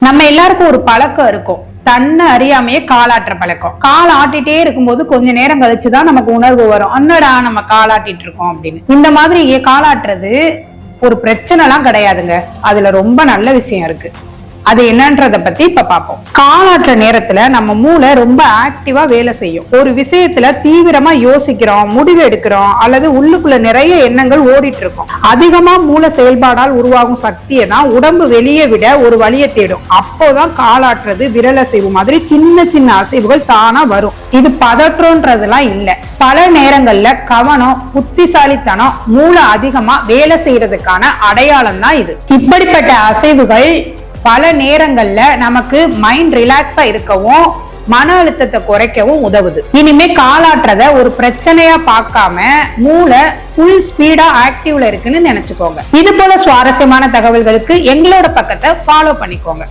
நம்ம எல்லாருக்கும் ஒரு பழக்கம் இருக்கும். தன்னை அறியாமையே காலாட்டுற பழக்கம். கால் ஆட்டிட்டே இருக்கும்போது கொஞ்ச நேரம் கழிச்சுதான் நமக்கு உணர்வு வரும், அன்னடா நம்ம காலாட்டிட்டு இருக்கோம் அப்படின்னு. இந்த மாதிரி காலாட்டுறது ஒரு பிரச்சனை எல்லாம் கிடையாதுங்க. அதுல ரொம்ப நல்ல விஷயம் இருக்கு. அது என்னன்றத பத்தி இப்ப பாப்போம். காலாற்ற நேரத்துல நம்ம மூளை ரொம்ப ஆக்டிவா வேலை செய்யும். ஒரு விஷயத்துல தீவிரமா யோசிக்கிறோம், முடிவு எடுக்கிறோம், அல்லது உள்ளுக்குள்ள நிறைய எண்ணங்கள் ஓடிட்டு இருக்கும். அதிகமா மூளை செயல்பாடால் உருவாகும் சக்தியை தான் உடம்பு வெளியே விட ஒரு வழியை தேடும். அப்போதான் காலாற்றுறது விரல் அசைவு மாதிரி சின்ன சின்ன அசைவுகள் தானா வரும். இது பதற்றம்ன்றதெல்லாம் இல்ல. பல நேரங்கள்ல கவனம், புத்திசாலித்தனம், மூளை அதிகமா வேலை செய்யறதுக்கான அடையாளம் தான் இது. இப்படிப்பட்ட அசைவுகள் பல நேரங்கள்ல நமக்கு மைண்ட் ரிலாக்ஸா இருக்கவும், மன அழுத்தத்தை குறைக்கவும் உதவுது. இனிமே காலாற்றத ஒரு பிரச்சனையா பார்க்காம மூளை ஃபுல் ஸ்பீடா ஆக்டிவ்ல இருக்குன்னு நினைச்சுக்கோங்க. இது போல சுவாரஸ்யமான தகவல்களுக்கு எங்களோட பக்கத்தை ஃபாலோ பண்ணிக்கோங்க.